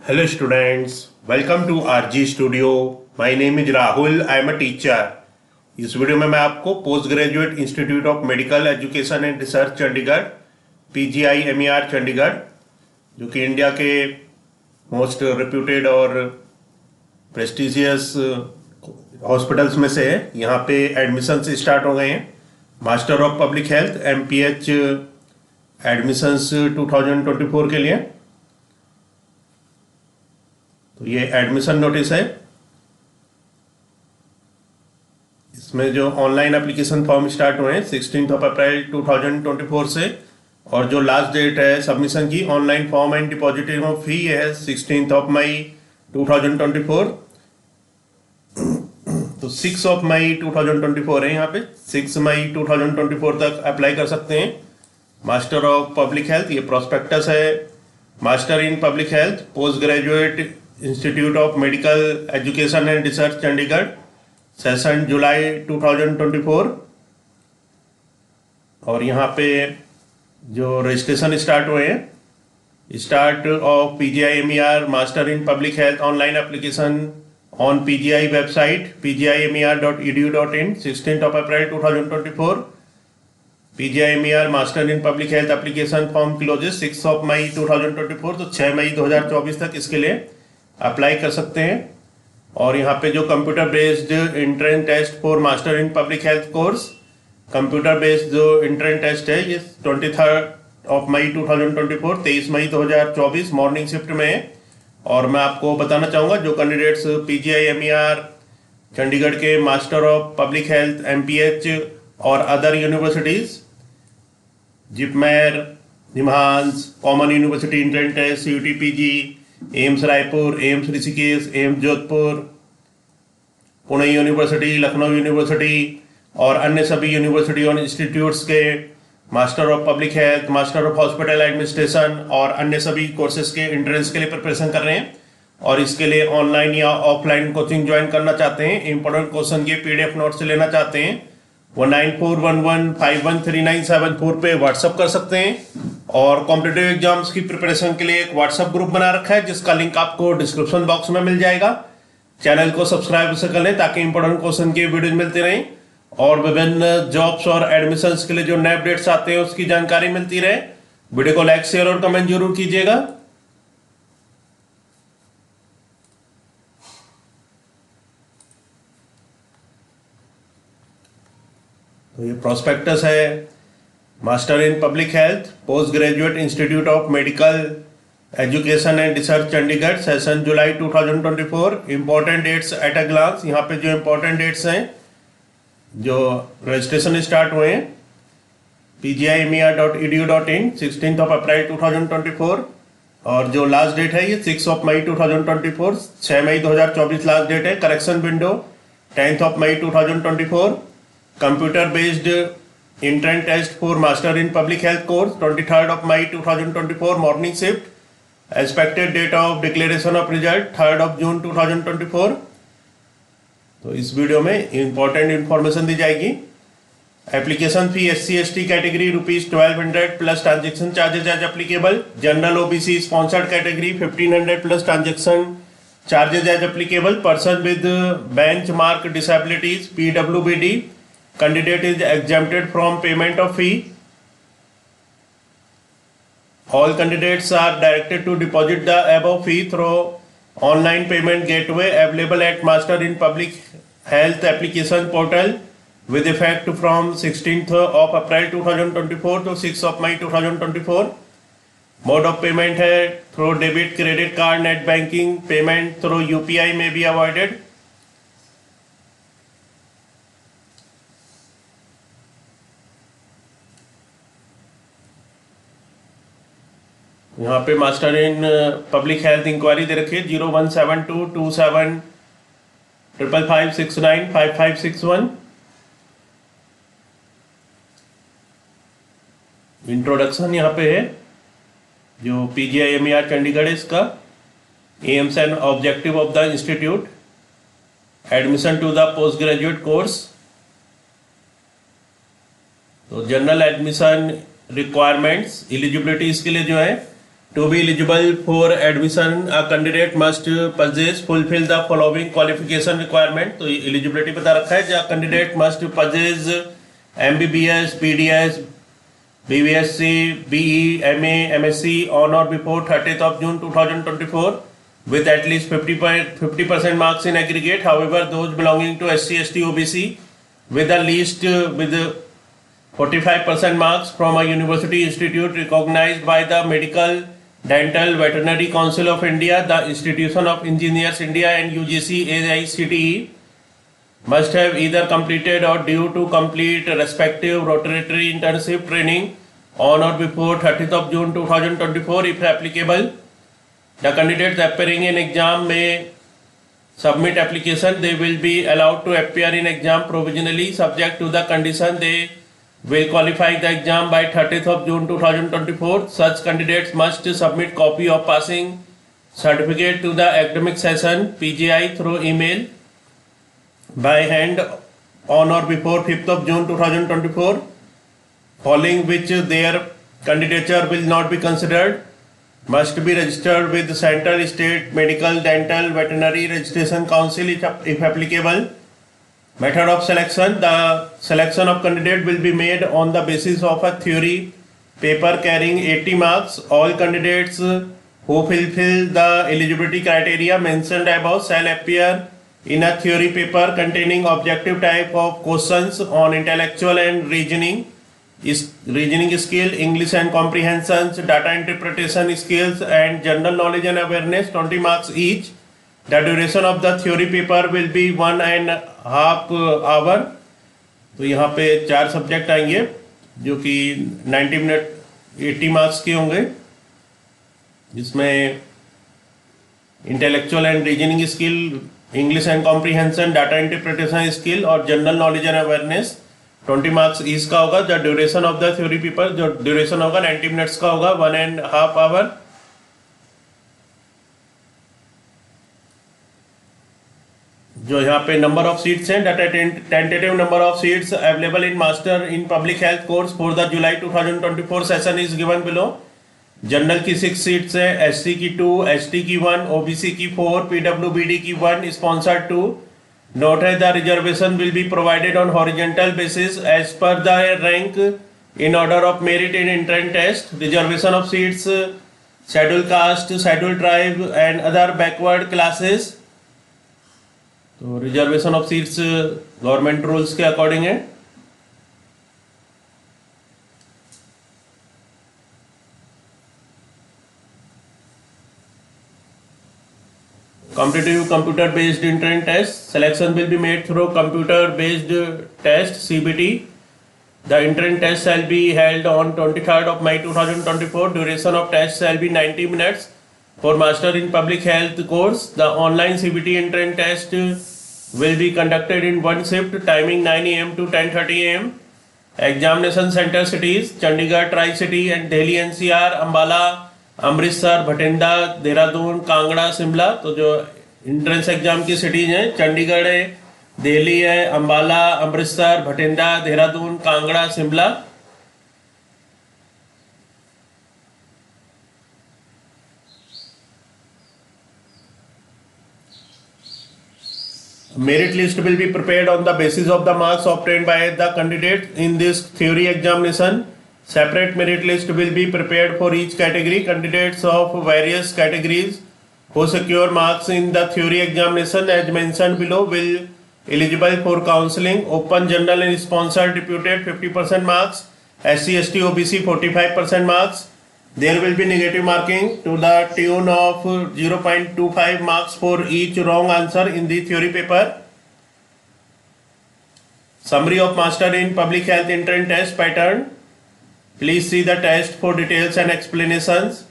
Hello students, welcome to RG Studio. My name is Rahul. I am a teacher. इस video में मैं आपको post graduate institute of medical education and research Chandigarh PGI-MER Chandigarh, जो कि India के most reputed और prestigious hospitals में से है, यहाँ पे एडमिशन्स स्टार्ट हो गए हैं। Master of public health MPH admissions 2024 के लिए। तो ये एडमिशन नोटिस है। इसमें जो ऑनलाइन एप्लीकेशन फॉर्म स्टार्ट हुए हैं 16 अप्रैल 2024 से, और जो लास्ट डेट है सबमिशन की online form and depositing of fee है 16 मई 2024। तो 6 मई 2024 है, यहाँ पे 6 मई 2024 तक अप्लाई कर सकते हैं। मास्टर ऑफ पब्लिक हेल्थ, ये प्रोस्पेक्टस है। Master in public health post graduate institute of medical education and research Chandigarh, session जुलाई 2024। और यहाँ पे जो रजिस्ट्रेशन स्टार्ट हुए हैं, start of PGI-MER master in public health online application on PGI website pgimer.edu.in 16 अप्रैल 2024। PGI-MER master in public health application form closes 6 मई 2024। तो 6 मई 2024 तक इसके लिए अप्लाई कर सकते हैं। और यहाँ पे जो computer based entrance test for master in public health course, computer based जो इंट्रेंस टेस्ट है ये 23 मई 2024 23 मई 2024 मॉर्निंग शिफ्ट में है। और मैं आपको बताना चाहूँगा जो कैंडिडेट्स PGI-MER चंडीगढ़ के master of public health MPH और other universities JIPMER, NIMHANS, common university entrance test, CUT-PG, AIIMS Raipur, AIIMS Rishikesh, AIIMS Jodhpur, Pune university, Lucknow university और अन्य सभी यूनिवर्सिटी और इंस्टीट्यूट्स के master of public health, master of hospital administration और अन्य सभी कोर्सेज के एंट्रेंस के लिए प्रिपरेशन कर रहे हैं और इसके लिए ऑनलाइन या ऑफलाइन कोचिंग ज्वाइन करना चाहते हैं, इंपॉर्टेंट क्वेश्चन के PDF नोट्स लेना चाहते हैं, वो 9411513974 पे व्हाट्सअप कर सकते हैं। और कॉम्पिटिटिव एग्जाम्स की प्रिपरेशन के लिए एक व्हाट्सएप ग्रुप बना रखा है जिसका लिंक आपको डिस्क्रिप्शन बॉक्स में मिल जाएगा। चैनल को सब्सक्राइब से कर लें ताकि इंपॉर्टेंट क्वेश्चन के वीडियो मिलते रहें और विभिन्न जॉब्स और एडमिशन्स के लिए जो नए अपडेट्स आते हैं उसकी जानकारी मिलती रहे। वीडियो को लाइक, शेयर और कमेंट जरूर कीजिएगा। तो ये प्रोस्पेक्टस है master in public health post graduate institute of medical education and research Chandigarh, session July 2024। Important dates at a glance. यहाँ पे जो इंपॉर्टेंट डेट्स हैं जो रजिस्ट्रेशन स्टार्ट हुए हैं pgimer.edu.in 16 अप्रैल 2024 और जो लास्ट डेट है ये 6 मई 2024, 6 मई 2024 लास्ट डेट है। करेक्शन विंडो 10 मई 2024। Computer based entrance test for master in public health course 23 मई 2024 morning shift. Expected date of declaration of result 3 June 2024। तो इस वीडियो में इंपॉर्टेंट इंफॉर्मेशन दी जाएगी। Application fee SC/ST category ₹1200 plus transaction charges as applicable. General OBC sponsored category 1500 plus transaction charges as applicable. Person with bench mark disabilities PWBD candidate is exempted from payment of fee. All candidates are directed to deposit the above fee through online payment gateway available at Master in Public Health application portal with effect from 16th of April 2024 to 6 of May 2024. Mode of payment है through debit, credit card, net banking. Payment through UPI may be avoided. यहाँ पे master in public health inquiry दे रखी है 01722755695561। Introduction यहाँ पे है जो PGI-MER चंडीगढ़ है इसका। Aims and objective of the institute, admission to the post graduate course. तो जनरल एडमिशन रिक्वायरमेंट्स, एलिजिबिलिटी इसके लिए जो है To be eligible for admission, a candidate must fulfill the following qualification requirement. तो eligibility बता रखा है. The candidate must possess MBBS, BDS, BVSC, BE, MA, MSc on or before 30th of June 2024 with at least 50% marks in aggregate. However, those belonging to SC, ST, OBC with the least with 45% marks from a university institute recognized by the Medical Dental Veterinary Council of India, the Institution of Engineers India and UGC AICTE must have either completed or due to complete respective rotatory internship training on or before 30th of June 2024 if applicable. The candidates appearing in exam may submit application. They will be allowed to appear in exam provisionally subject to the condition they will qualify the exam by 30th of June 2024. Such candidates must submit copy of passing certificate to the academic session PGI through email by hand on or before 5th of June 2024, following which their candidature will not be considered. Must be registered with the Central State Medical Dental Veterinary Registration Council if applicable. Method of selection. The selection of candidate will be made on the basis of a theory paper carrying 80 marks. All candidates who fulfill the eligibility criteria mentioned above shall appear in a theory paper containing objective type of questions on intellectual and reasoning skill, English and comprehensions, data interpretation skills and general knowledge and awareness, 20 marks each. The duration of the theory paper will be 1.5 hour. तो यहाँ पे 4 subject आएंगे जो कि 90 minute 80 marks के होंगे, जिसमें intellectual and reasoning skill, English and comprehension, data interpretation skill और general knowledge and awareness 20 marks इसका होगा. जो duration of the theory paper, जो ड्यूरेशन होगा 90 मिनट्स का होगा, 1.5 आवर. जो यहाँ पे नंबर ऑफ सीट्स हैं, tentative number of seats available in master in public health course for the July 2024 session is given below. General की 6 सीट्स हैं, एससी की 2, एसटी की 1, ओबीसी की 4, पीडब्ल्यूबीडी की 1, स्पॉन्सर्ड 2. नोट है the reservation will be provided on horizontal basis as per the rank in order of merit in entrance test. Reservation of seats schedule caste, schedule tribe and other backward classes. तो reservation of seats government rules के according है. Competitive computer based entrance test. Selection will be made through computer based test CBT. The entrance test shall be held on 23rd of May 2024. Duration of test shall be 90 minutes. For Master in Public Health course, the online CBT entrance test will be conducted in one shift, timing 9 AM to 10:30 AM. Examination center cities: Chandigarh, Tri-City and Delhi NCR, Ambala, Amritsar, Bathinda, Dehradun, Kangra, Shimla. तो जो entrance exam की cities हैं, चंडीगढ़ है, दिल्ली है, Ambala, Amritsar, Bathinda, Dehradun, Kangra, Shimla. Merit list will be prepared on the basis of the marks obtained by the candidate in this theory examination. Separate merit list will be prepared for each category. Candidates of various categories who secure marks in the theory examination as mentioned below will eligible for counseling. Open general and sponsored deputed 50% marks. SC, ST, OBC 45% marks. There will be negative marking to the tune of 0.25 marks for each wrong answer in the theory paper. Summary of Master in Public Health entrance test pattern. Please see the test for details and explanations.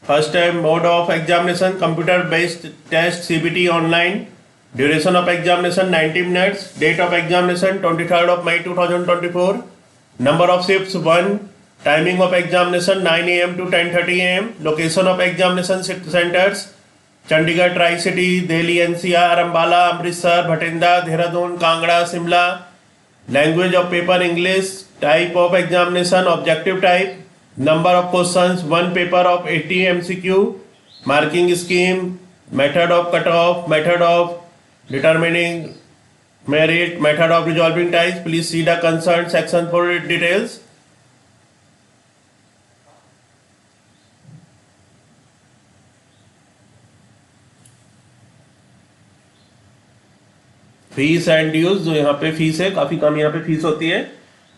First time mode of examination, computer based test CBT online. Duration of examination 90 minutes. Date of examination 23rd of May 2024. Number of shifts 1. Timing of examination 9 AM to 10:30 AM. Location of examination centers: Chandigarh, Tri-City, Delhi NCR, Ambala, Amritsar, Bhatinda, Dehradun, Kangra, Shimla. Language of paper English. Type of examination objective type. number of questions, one paper of 80 MCQ, marking scheme, method of cutoff, method of determining merit, method of resolving ties. Please see the concerned section for details. Fees and dues, जो यहाँ पे fees है, काफी कम यहाँ पे fees होती है.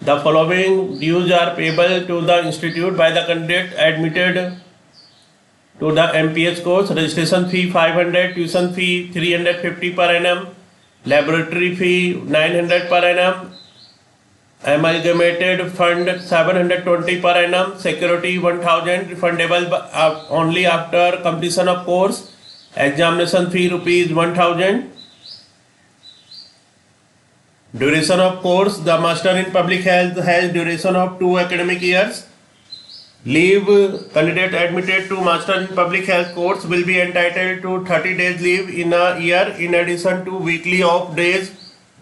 The following dues are payable to the institute by the candidate admitted to the MPH course. Registration fee 500, tuition fee 350 per annum, laboratory fee 900 per annum, amalgamated fund 720 per annum, security 1000, refundable only after completion of course, examination fee rupees 1000. Duration of course, the Master in Public Health has duration of 2 academic years. Leave, candidate admitted to Master in Public Health course will be entitled to 30 days leave in a year in addition to weekly off days.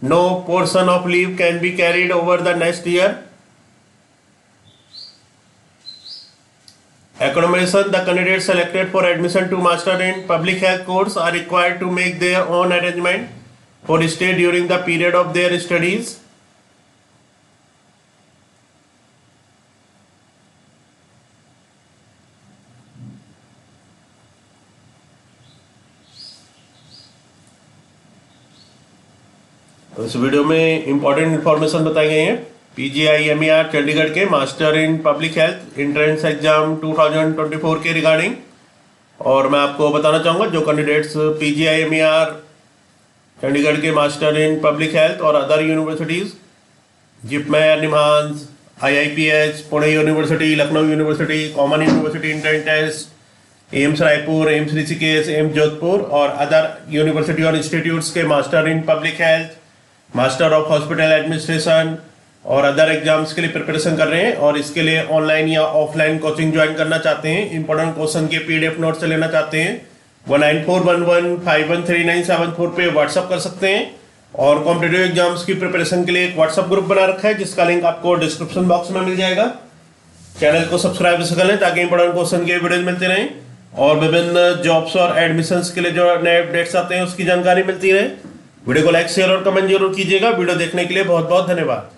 No portion of leave can be carried over the next year. Accommodation, the candidates selected for admission to Master in Public Health course are required to make their own arrangement for stay during the period of their studies. तो इस video में important information बताई गई है PGI-MER Chandigarh के master in public health entrance exam 2024 के regarding. और मैं आपको बताना चाहूँगा जो कैंडिडेट्स PGI-MER चंडीगढ़ के मास्टर इन पब्लिक हेल्थ और other universities JIPMER, NIMHANS, IIPH, Pune university, Lucknow university, common university entrance test, AIIMS Raipur, AIIMS Rishikesh, AIIMS Jodhpur और अदर यूनिवर्सिटी और इंस्टीट्यूट्स के master in public health, master of hospital administration और अदर एग्जाम्स के लिए प्रिपरेशन कर रहे हैं और इसके लिए ऑनलाइन या ऑफलाइन कोचिंग ज्वाइन करना चाहते हैं, इंपॉर्टेंट क्वेश्चन के PDF नोट्स लेना चाहते हैं, 1941151397 पे व्हाट्सअप कर सकते हैं. और कॉम्पिटिटिव एग्जाम्स की प्रिपरेशन के लिए एक व्हाट्सअप ग्रुप बना रखा है जिसका लिंक आपको डिस्क्रिप्शन बॉक्स में मिल जाएगा. चैनल को सब्सक्राइब कर लें ताकि इंपॉर्टेंट क्वेश्चन के वीडियोज मिलते रहें और विभिन्न जॉब्स और एडमिशंस के लिए जो नए अपडेट्स आते हैं उसकी जानकारी मिलती रहे. वीडियो को लाइक, शेयर और कमेंट जरूर कीजिएगा. वीडियो देखने के लिए बहुत बहुत धन्यवाद.